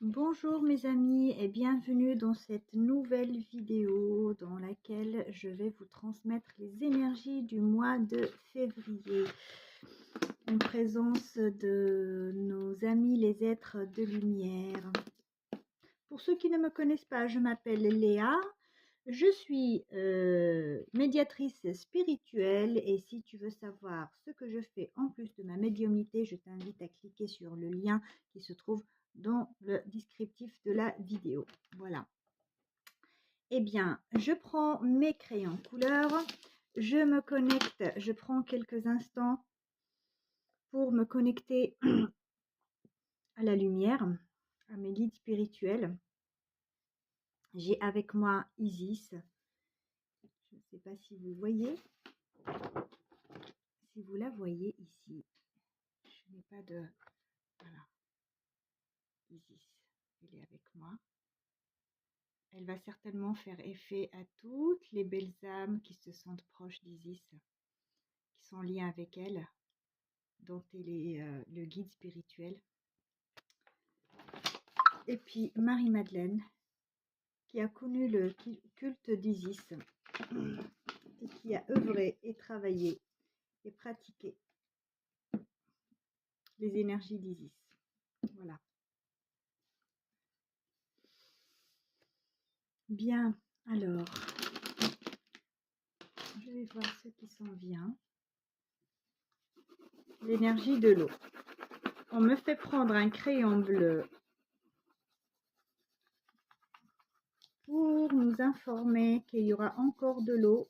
Bonjour mes amis et bienvenue dans cette nouvelle vidéo dans laquelle je vais vous transmettre les énergies du mois de février en présence de nos amis les êtres de lumière. Pour ceux qui ne me connaissent pas, je m'appelle Léa, je suis médiatrice spirituelle et si tu veux savoir ce que je fais en plus de ma médiumnité, je t'invite à cliquer sur le lien qui se trouve dans le descriptif de la vidéo. Voilà. Eh bien, je prends mes crayons couleur, je me connecte, je prends quelques instants pour me connecter à la lumière, à mes guides spirituels. J'ai avec moi Isis. Je ne sais pas si vous voyez, si vous la voyez ici. Je n'ai pas de... Voilà. Isis, elle est avec moi. Elle va certainement faire effet à toutes les belles âmes qui se sentent proches d'Isis, qui sont liées avec elle, dont elle est le guide spirituel. Et puis Marie-Madeleine, qui a connu le culte d'Isis et qui a œuvré et travaillé et pratiqué les énergies d'Isis. Voilà. Bien, alors, je vais voir ce qui s'en vient. L'énergie de l'eau. On me fait prendre un crayon bleu pour nous informer qu'il y aura encore de l'eau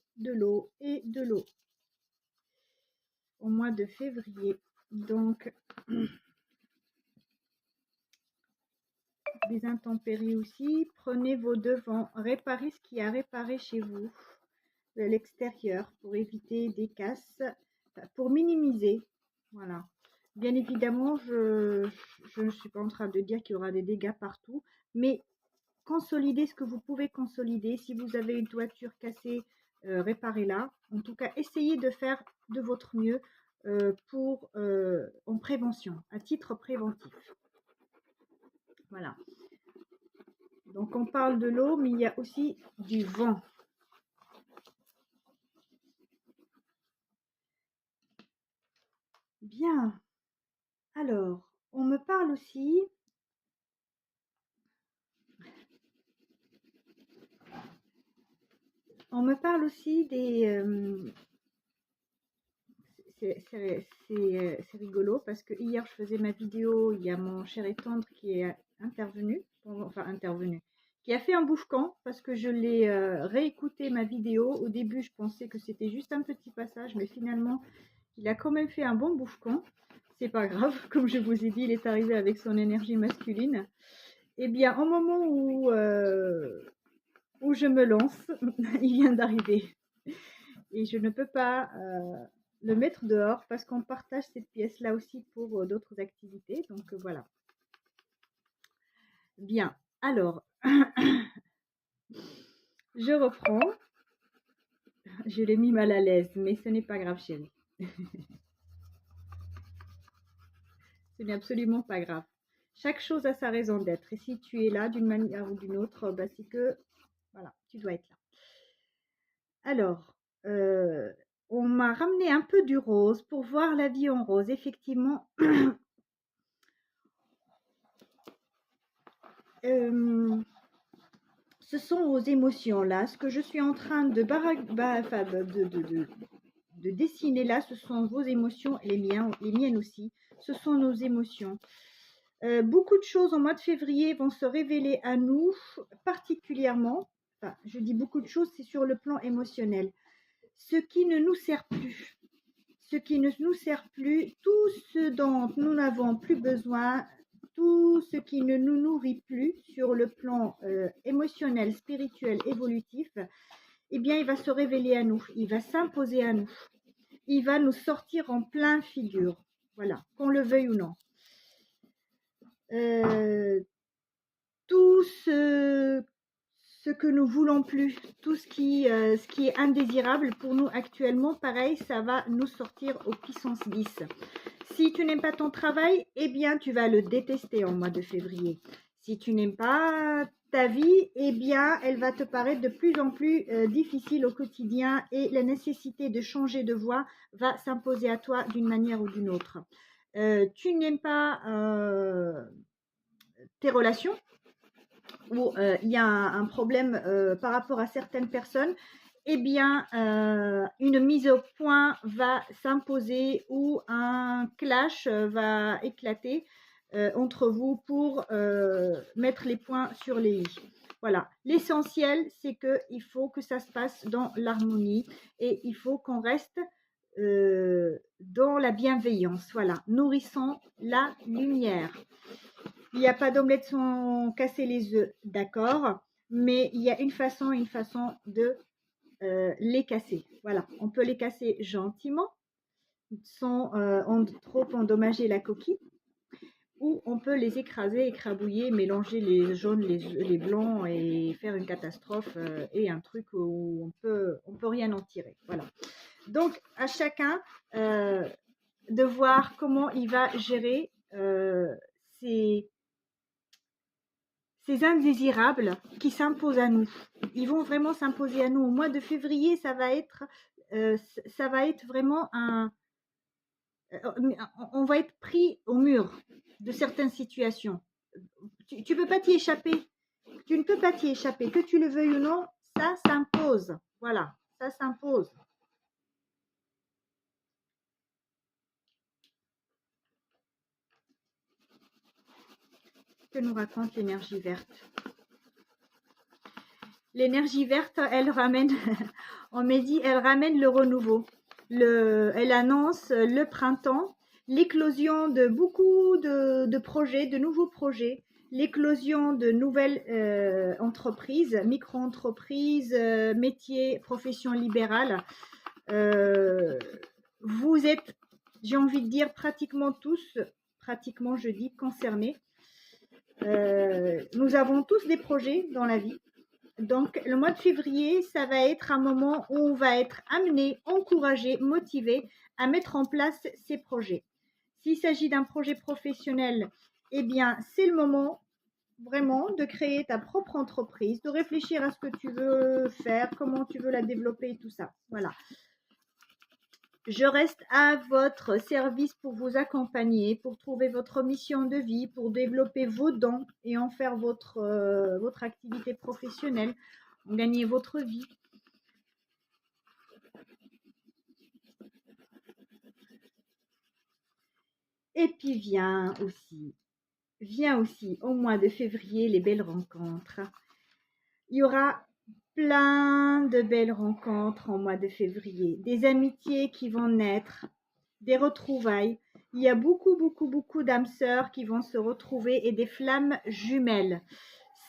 et de l'eau au mois de février. Donc, des intempéries aussi. Prenez vos devants, réparez ce qui a réparé chez vous, de l'extérieur, pour éviter des casses, pour minimiser. Voilà. Bien évidemment, je ne suis pas en train de dire qu'il y aura des dégâts partout, mais consolidez ce que vous pouvez consolider. Si vous avez une toiture cassée, réparez-la. En tout cas, essayez de faire de votre mieux en prévention, à titre préventif. Voilà. Donc, on parle de l'eau, mais il y a aussi du vent. Bien. Alors, on me parle aussi... On me parle aussi des... c'est rigolo parce que hier, je faisais ma vidéo, il y a mon cher et tendre qui est intervenu, qui a fait un bouche-camp parce que je l'ai réécouté ma vidéo. Au début, je pensais que c'était juste un petit passage, mais finalement, il a quand même fait un bon bouche-camp. C'est pas grave, comme je vous ai dit, il est arrivé avec son énergie masculine. Eh bien, au moment où je me lance, il vient d'arriver. Et je ne peux pas le mettre dehors parce qu'on partage cette pièce-là aussi pour d'autres activités. Donc, voilà. Bien. Alors, je reprends. Je l'ai mis mal à l'aise, mais ce n'est pas grave, chérie. Ce n'est absolument pas grave. Chaque chose a sa raison d'être. Et si tu es là d'une manière ou d'une autre, bah, c'est que, voilà, tu dois être là. Alors, on m'a ramené un peu du rose pour voir la vie en rose. Effectivement, ce sont vos émotions là. Ce que je suis en train de dessiner là, ce sont vos émotions, les miennes aussi. Ce sont nos émotions. Beaucoup de choses au mois de février vont se révéler à nous, particulièrement, enfin, je dis beaucoup de choses, c'est sur le plan émotionnel. Ce qui ne nous sert plus, tout ce dont nous n'avons plus besoin, tout ce qui ne nous nourrit plus sur le plan émotionnel, spirituel, évolutif, eh bien, il va se révéler à nous, il va s'imposer à nous, il va nous sortir en plein figure, voilà, qu'on le veuille ou non. Tout ce que nous voulons plus, tout ce qui est indésirable pour nous actuellement, pareil, ça va nous sortir aux puissances 10. Si tu n'aimes pas ton travail, eh bien, tu vas le détester en mois de février. Si tu n'aimes pas ta vie, eh bien, elle va te paraître de plus en plus difficile au quotidien et la nécessité de changer de voie va s'imposer à toi d'une manière ou d'une autre. Tu n'aimes pas tes relations où il y a un problème par rapport à certaines personnes, eh bien, une mise au point va s'imposer ou un clash va éclater entre vous pour mettre les points sur les i. Voilà, l'essentiel, c'est qu'il faut que ça se passe dans l'harmonie et il faut qu'on reste dans la bienveillance. Voilà, nourrissons la lumière. Il n'y a pas d'omelette sans casser les œufs, d'accord, mais il y a une façon de les casser. Voilà, on peut les casser gentiment, sans trop endommager la coquille, ou on peut les écraser, écrabouiller, mélanger les jaunes, les blancs et faire une catastrophe et un truc où on peut rien en tirer. Voilà. Donc, à chacun de voir comment il va gérer ces indésirables qui s'imposent à nous. Ils vont vraiment s'imposer à nous. Au mois de février, ça va être vraiment on va être pris au mur de certaines situations. Tu peux pas t'y échapper. Tu ne peux pas t'y échapper. Que tu le veuilles ou non, ça s'impose. Voilà, ça s'impose. Que nous raconte l'énergie verte? L'énergie verte, elle ramène, on m'a dit, elle ramène le renouveau. Elle annonce le printemps, l'éclosion de beaucoup de projets, de nouveaux projets, l'éclosion de nouvelles entreprises, micro-entreprises, métiers, professions libérales. Vous êtes, j'ai envie de dire, pratiquement tous, pratiquement je dis, concernés. Nous avons tous des projets dans la vie. Donc, le mois de février, ça va être un moment où on va être amené, encouragé, motivé à mettre en place ces projets. S'il s'agit d'un projet professionnel, eh bien, c'est le moment vraiment de créer ta propre entreprise, de réfléchir à ce que tu veux faire, comment tu veux la développer, tout ça. Voilà. Je reste à votre service pour vous accompagner, pour trouver votre mission de vie, pour développer vos dons et en faire votre activité professionnelle, gagner votre vie. Et puis vient aussi au mois de février les belles rencontres. Il y aura plein de belles rencontres en mois de février, des amitiés qui vont naître, des retrouvailles. Il y a beaucoup d'âmes sœurs qui vont se retrouver et des flammes jumelles.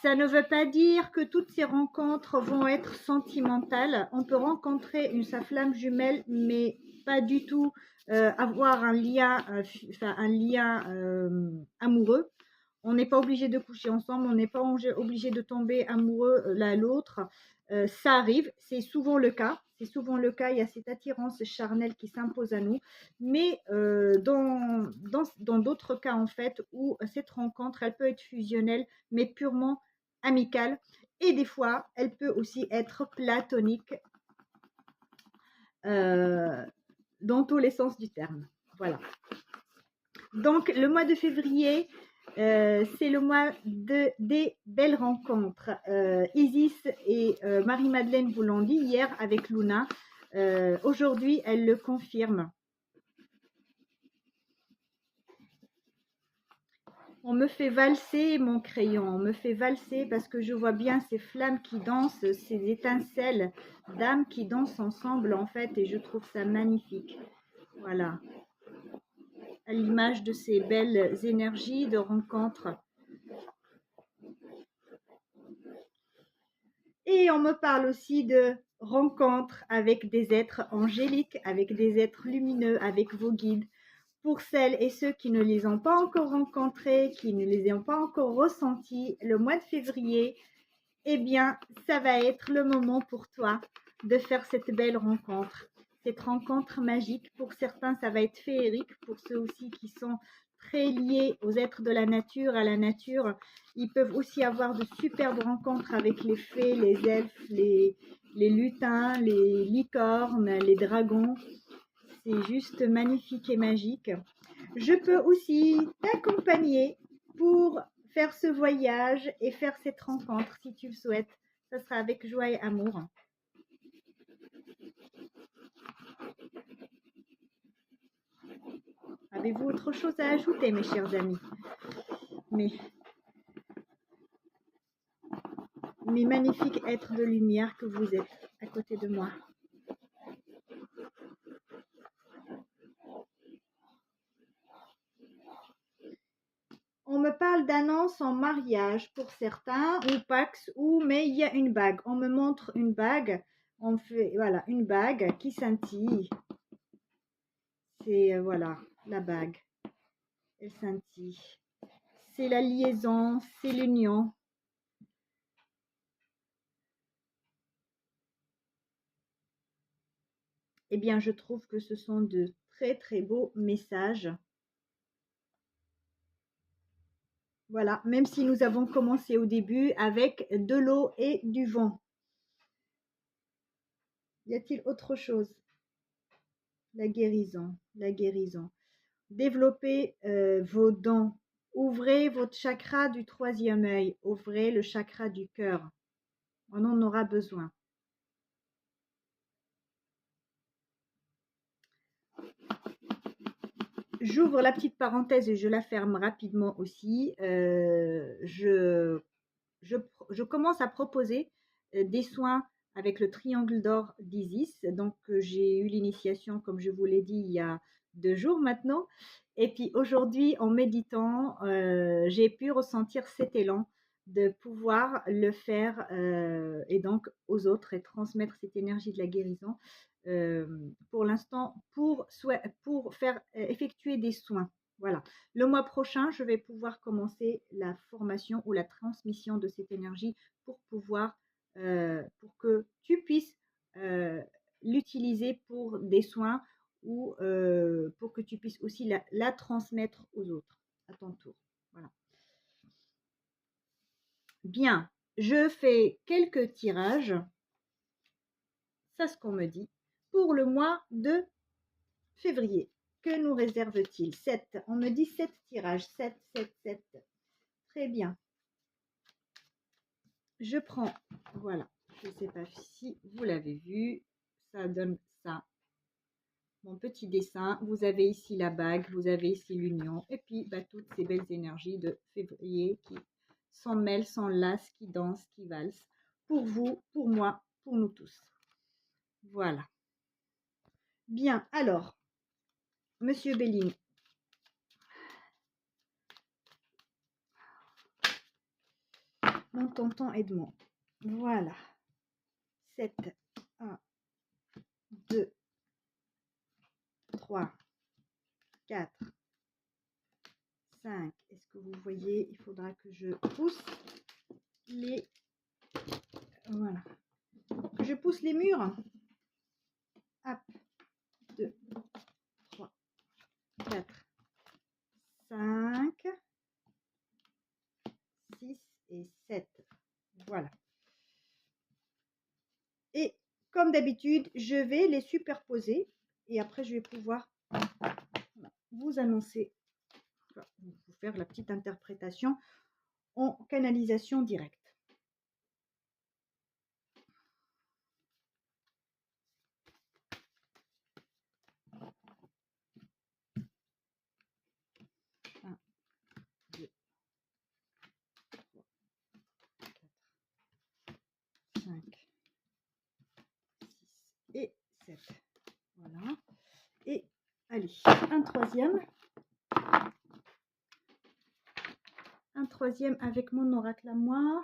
Ça ne veut pas dire que toutes ces rencontres vont être sentimentales. On peut rencontrer sa flamme jumelle, mais pas du tout avoir un lien amoureux. On n'est pas obligé de coucher ensemble, on n'est pas obligé de tomber amoureux l'un l'autre. Ça arrive, c'est souvent le cas. Il y a cette attirance charnelle qui s'impose à nous. Mais dans d'autres cas, en fait, où cette rencontre, elle peut être fusionnelle, mais purement amicale. Et des fois, elle peut aussi être platonique dans tous les sens du terme. Voilà. Donc, le mois de février, c'est le mois des belles rencontres. Isis et Marie-Madeleine vous l'ont dit hier avec Luna. Aujourd'hui, elle le confirme. On me fait valser mon crayon, on me fait valser parce que je vois bien ces flammes qui dansent, ces étincelles d'âmes qui dansent ensemble en fait et je trouve ça magnifique. Voilà. À l'image de ces belles énergies de rencontres. Et on me parle aussi de rencontres avec des êtres angéliques, avec des êtres lumineux, avec vos guides. Pour celles et ceux qui ne les ont pas encore rencontrés, qui ne les ont pas encore ressentis, le mois de février, eh bien, ça va être le moment pour toi de faire cette belle rencontre. Cette rencontre magique, pour certains, ça va être féerique, pour ceux aussi qui sont très liés aux êtres de la nature, à la nature. Ils peuvent aussi avoir de superbes rencontres avec les fées, les elfes, les lutins, les licornes, les dragons. C'est juste magnifique et magique. Je peux aussi t'accompagner pour faire ce voyage et faire cette rencontre si tu le souhaites. Ça sera avec joie et amour. Avez-vous autre chose à ajouter, mes chers amis? Mes magnifiques êtres de lumière que vous êtes à côté de moi. On me parle d'annonce en mariage pour certains, ou Pax, mais il y a une bague. On me montre une bague. On fait, voilà, une bague qui scintille. C'est, voilà, la bague. Elle scintille. C'est la liaison, c'est l'union. Eh bien, je trouve que ce sont de très, très beaux messages. Voilà, même si nous avons commencé au début avec de l'eau et du vent. Y a-t-il autre chose? La guérison, la guérison. Développez vos dons. Ouvrez votre chakra du troisième œil. Ouvrez le chakra du cœur. On en aura besoin. J'ouvre la petite parenthèse et je la ferme rapidement aussi. Je commence à proposer des soins avec le triangle d'or d'Isis. Donc, j'ai eu l'initiation, comme je vous l'ai dit, il y a 2 jours maintenant. Et puis aujourd'hui, en méditant, j'ai pu ressentir cet élan de pouvoir le faire et donc aux autres et transmettre cette énergie de la guérison. Pour l'instant, pour faire effectuer des soins. Voilà. Le mois prochain, je vais pouvoir commencer la formation ou la transmission de cette énergie pour pouvoir, pour que tu puisses l'utiliser pour des soins ou pour que tu puisses aussi la transmettre aux autres à ton tour. Voilà. Bien, je fais quelques tirages. C'est ce qu'on me dit pour le mois de février. Que nous réserve-t-il? 7. On me dit 7 tirages. 7, 7, 7. Très bien. Je prends, voilà, je ne sais pas si vous l'avez vu, ça donne ça. Mon petit dessin, vous avez ici la bague, vous avez ici l'union, et puis toutes ces belles énergies de février qui s'en mêlent, s'enlacent, qui dansent, qui valsent, pour vous, pour moi, pour nous tous. Voilà. Bien, alors, Monsieur Belling. Mon tonton Edmond. Voilà. 7, 1, 2, 3, 4, 5. Est-ce que vous voyez? Il faudra que je pousse les... Voilà. Que je pousse les murs. Hop. 2, 3, 4, 5, 6 et 7. Voilà. Et comme d'habitude, je vais les superposer et après je vais pouvoir vous annoncer, vous faire la petite interprétation en canalisation directe. Et 7. Voilà. Et allez, un troisième. Un troisième avec mon oracle à moi.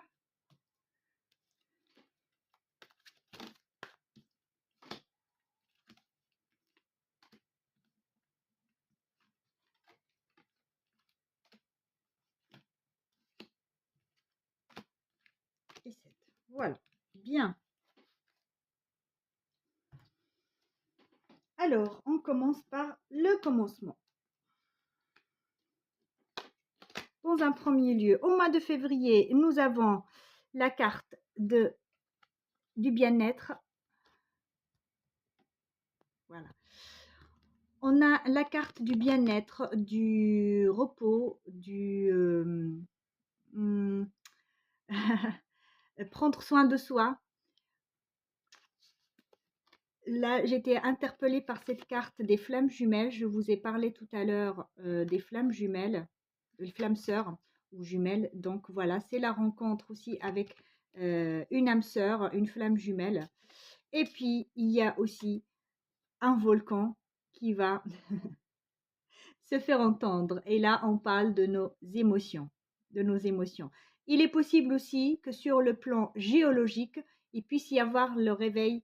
Et 7. Voilà. Bien. Alors, on commence par le commencement. dans un premier lieu, au mois de février, nous avons la carte du bien-être. Voilà. On a la carte du bien-être, du repos, prendre soin de soi. Là, j'étais interpellée par cette carte des flammes jumelles. Je vous ai parlé tout à l'heure des flammes jumelles, les flammes sœurs ou jumelles. Donc voilà, c'est la rencontre aussi avec une âme sœur, une flamme jumelle. Et puis, il y a aussi un volcan qui va se faire entendre. Et là, on parle de nos émotions, de nos émotions. Il est possible aussi que sur le plan géologique, il puisse y avoir le réveil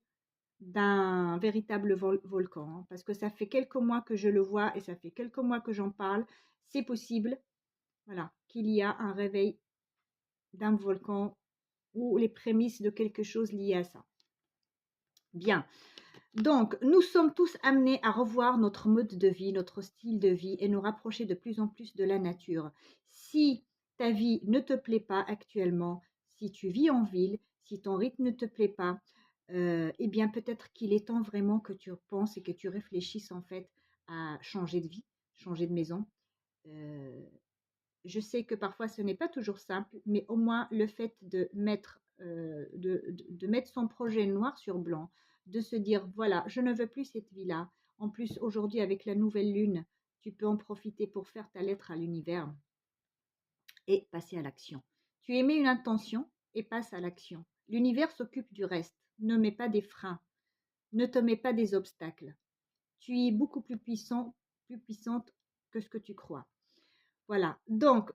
d'un véritable volcan, hein, parce que ça fait quelques mois que je le vois et ça fait quelques mois que j'en parle. C'est possible, voilà, qu'il y a un réveil d'un volcan ou les prémices de quelque chose lié à ça. Bien. Donc, nous sommes tous amenés à revoir notre mode de vie, notre style de vie et nous rapprocher de plus en plus de la nature. Si ta vie ne te plaît pas actuellement, si tu vis en ville, si ton rythme ne te plaît pas, eh bien peut-être qu'il est temps vraiment que tu penses et que tu réfléchisses en fait à changer de vie, changer de maison. Je sais que parfois ce n'est pas toujours simple, mais au moins le fait de mettre, de mettre son projet noir sur blanc, de se dire voilà, je ne veux plus cette vie-là. En plus, aujourd'hui, avec la nouvelle lune, tu peux en profiter pour faire ta lettre à l'univers et passer à l'action. Tu émets une intention et passe à l'action. L'univers s'occupe du reste. Ne mets pas des freins. Ne te mets pas des obstacles. Tu es beaucoup plus puissant, plus puissante que ce que tu crois. Voilà. Donc,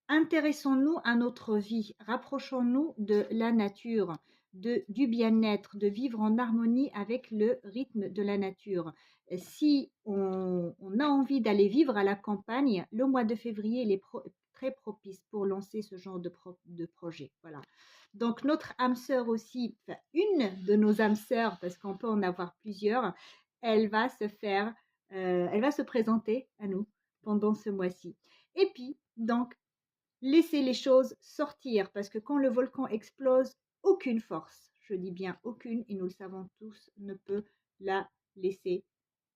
intéressons-nous à notre vie, rapprochons-nous de la nature, du bien-être, de vivre en harmonie avec le rythme de la nature. Si on a envie d'aller vivre à la campagne, le mois de février il est très propice pour lancer ce genre de projet. Voilà. Donc notre âme sœur aussi, enfin, une de nos âmes sœurs, parce qu'on peut en avoir plusieurs, elle va se présenter à nous pendant ce mois-ci. Et puis, donc, laissez les choses sortir parce que quand le volcan explose, aucune force, je dis bien aucune, et nous le savons tous, ne peut la laisser,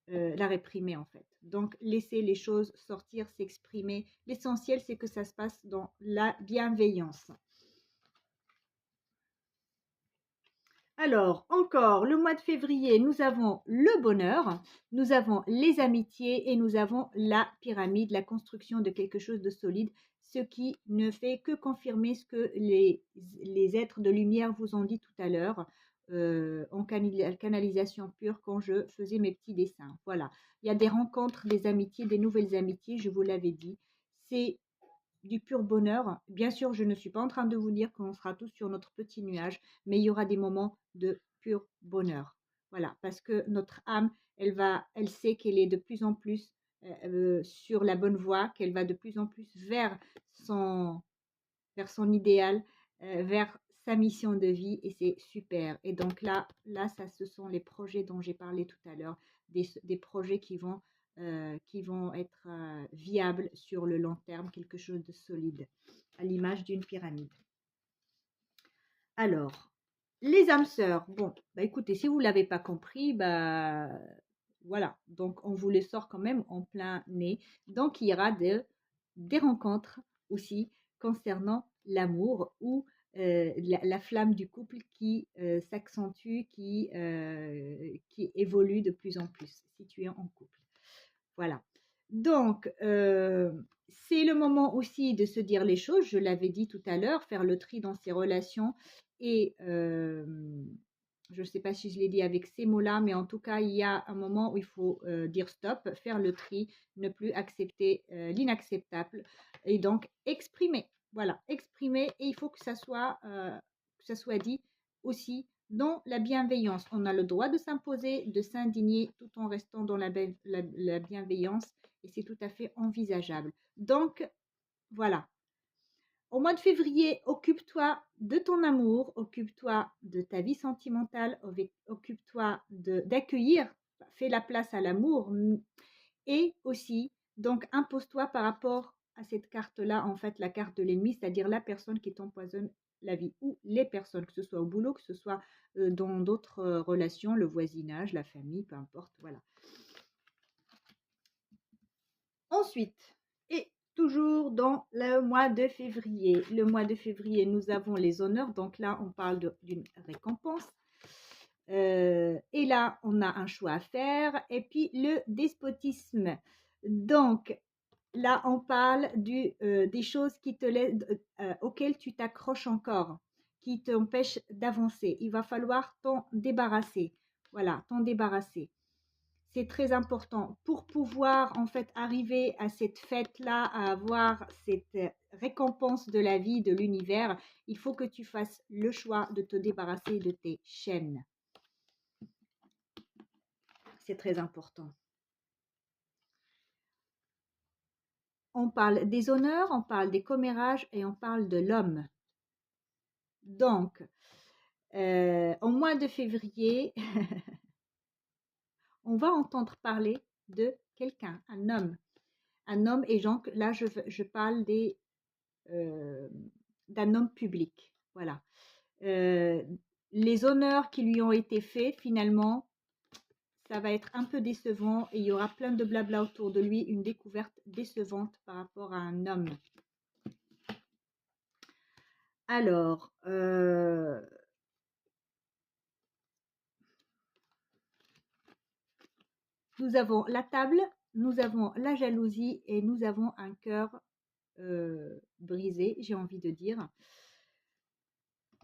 la réprimer en fait. Donc laissez les choses sortir, s'exprimer. L'essentiel, c'est que ça se passe dans la bienveillance. Alors, encore, le mois de février, nous avons le bonheur, nous avons les amitiés et nous avons la pyramide, la construction de quelque chose de solide, ce qui ne fait que confirmer ce que les êtres de lumière vous ont dit tout à l'heure en canalisation pure quand je faisais mes petits dessins. Voilà, il y a des rencontres, des amitiés, des nouvelles amitiés, je vous l'avais dit. C'est du pur bonheur. Bien sûr, je ne suis pas en train de vous dire qu'on sera tous sur notre petit nuage, mais il y aura des moments de pur bonheur. Voilà, parce que notre âme, elle sait qu'elle est de plus en plus sur la bonne voie, qu'elle va de plus en plus son, vers son idéal, vers sa mission de vie, et c'est super. Et donc là, ça, ce sont les projets dont j'ai parlé tout à l'heure, des projets qui vont être viables sur le long terme, quelque chose de solide, à l'image d'une pyramide. Alors, les âmes sœurs, bon, bah écoutez, si vous ne l'avez pas compris, bah voilà, donc on vous les sort quand même en plein nez. Donc il y aura des rencontres aussi concernant l'amour ou la flamme du couple qui s'accentue, qui évolue de plus en plus si tu es en couple. Voilà. Donc, c'est le moment aussi de se dire les choses. Je l'avais dit tout à l'heure, faire le tri dans ses relations. Et je ne sais pas si je l'ai dit avec ces mots-là, mais en tout cas, il y a un moment où il faut dire stop, faire le tri, ne plus accepter l'inacceptable. Et donc, exprimer. Voilà, exprimer. Et il faut que ça soit dit aussi dans la bienveillance. On a le droit de s'imposer, de s'indigner tout en restant dans la bienveillance et c'est tout à fait envisageable. Donc, voilà. Au mois de février, occupe-toi de ton amour, occupe-toi de ta vie sentimentale, occupe-toi d'accueillir, fais la place à l'amour et aussi, donc, impose-toi par rapport à cette carte-là, en fait, la carte de l'ennemi, c'est-à-dire la personne qui t'empoisonne la vie, ou les personnes, que ce soit au boulot, que ce soit dans d'autres relations, le voisinage, la famille, peu importe, voilà. Ensuite, et toujours dans le mois de février. Le mois de février, nous avons les honneurs. Donc là, on parle d'une récompense. Et là, on a un choix à faire. Et puis, le despotisme. Donc, là, on parle des choses qui te auxquelles tu t'accroches encore, qui t'empêchent d'avancer. Il va falloir t'en débarrasser. Voilà, t'en débarrasser. C'est très important pour pouvoir en fait arriver à cette fête-là, à avoir cette récompense de la vie, de l'univers. Il faut que tu fasses le choix de te débarrasser de tes chaînes. C'est très important. On parle des honneurs, on parle des commérages et on parle de l'homme. Donc, au mois de février, on va entendre parler de quelqu'un, un homme. Un homme, et donc là, je parle d'un homme public. Voilà. Les honneurs qui lui ont été faits, finalement, ça va être un peu décevant et il y aura plein de blabla autour de lui, une découverte décevante par rapport à un homme. Alors, nous avons la table, nous avons la jalousie et nous avons un cœur brisé, j'ai envie de dire.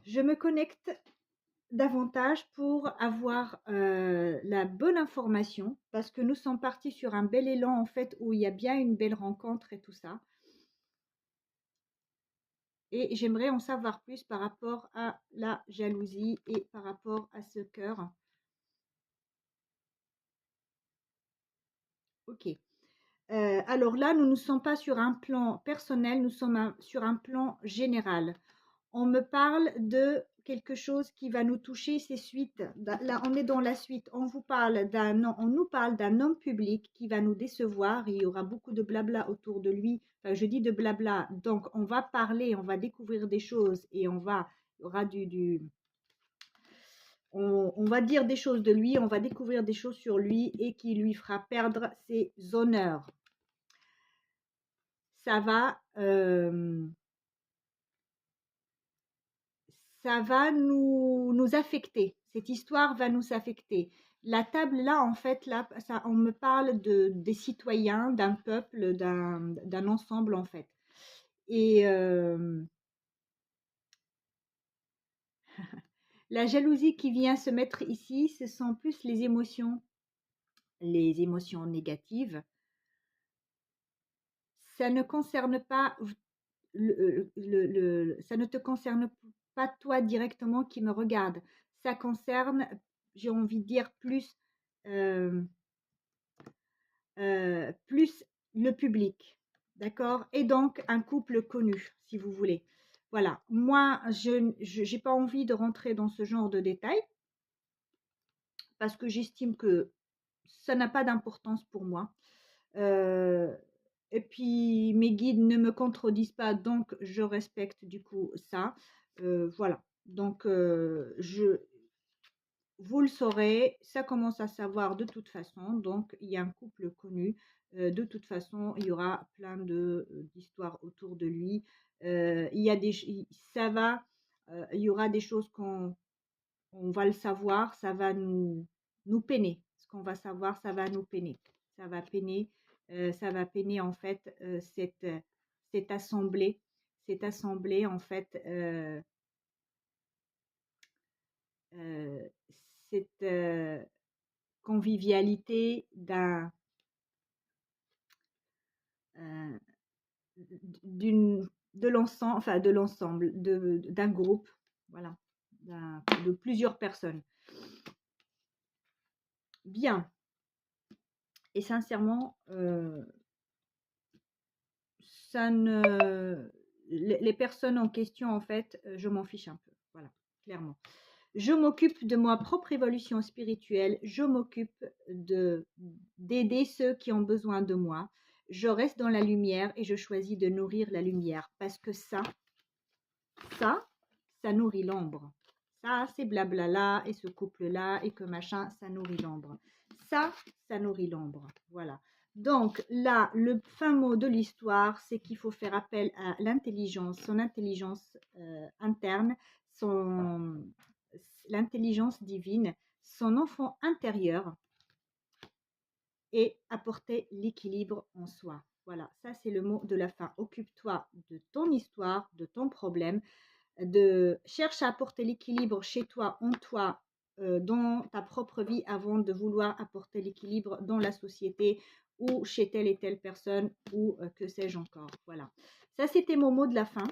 Je me connecte davantage pour avoir la bonne information, parce que nous sommes partis sur un bel élan en fait où il y a bien une belle rencontre et tout ça. Et j'aimerais en savoir plus par rapport à la jalousie et par rapport à ce cœur. Ok. Alors là, nous ne sommes pas sur un plan personnel, nous sommes sur un plan général. On me parle de quelque chose qui va nous toucher, c'est suite. Là, on est dans la suite. On nous parle d'un homme public qui va nous décevoir. Il y aura beaucoup de blabla autour de lui. Enfin, je dis de blabla. Donc, on va parler, on va découvrir des choses et il y aura on va dire des choses de lui, on va découvrir des choses sur lui et qui lui fera perdre ses honneurs. Ça va nous affecter. Cette histoire va nous affecter. La table là, en fait, là, on me parle des citoyens, d'un peuple, d'un ensemble, en fait. Et la jalousie qui vient se mettre ici, ce sont plus les émotions négatives. Ça ne concerne pas ça ne te concerne pas toi directement qui me regarde. Ça concerne, j'ai envie de dire, plus le public. D'accord? Et donc, un couple connu, si vous voulez. Voilà. Moi, je n'ai pas envie de rentrer dans ce genre de détails parce que j'estime que ça n'a pas d'importance pour moi. Et puis, mes guides ne me contredisent pas, donc je respecte du coup ça. Voilà. Donc, vous le saurez, ça commence à savoir de toute façon. Donc, il y a un couple connu. De toute façon, il y aura plein d'histoires autour de lui. Il y a il y aura des choses qu'on va le savoir, ça va nous peiner. Ce qu'on va savoir, ça va nous peiner. Ça va peiner en fait cette assemblée en fait. Cette convivialité de l'ensemble, enfin de l'ensemble, d'un groupe, voilà, de plusieurs personnes. Bien. Et sincèrement, les personnes en question, en fait, je m'en fiche un peu. Voilà, clairement. Je m'occupe de ma propre évolution spirituelle. Je m'occupe d'aider ceux qui ont besoin de moi. je reste dans la lumière et je choisis de nourrir la lumière parce que ça nourrit l'ombre. Ça, c'est blablala et ce couple-là et que machin, ça nourrit l'ombre. Ça nourrit l'ombre. Voilà. Donc là, le fin mot de l'histoire, c'est qu'il faut faire appel à l'intelligence, son intelligence interne, l'intelligence divine, son enfant intérieur et apporter l'équilibre en soi. Voilà, ça c'est le mot de la fin. Occupe-toi de ton histoire, de ton problème, cherche à apporter l'équilibre chez toi, en toi, dans ta propre vie avant de vouloir apporter l'équilibre dans la société ou chez telle et telle personne ou que sais-je encore. Voilà, ça c'était mon mot de la fin.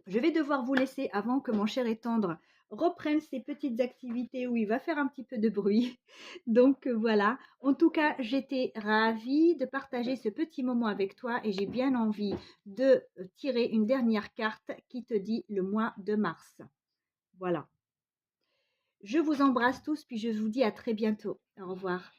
Je vais devoir vous laisser avant que mon cher et tendre reprenne ses petites activités où il va faire un petit peu de bruit. Donc voilà, en tout cas, j'étais ravie de partager ce petit moment avec toi et j'ai bien envie de tirer une dernière carte qui te dit le mois de mars. Voilà. Je vous embrasse tous puis je vous dis à très bientôt. Au revoir.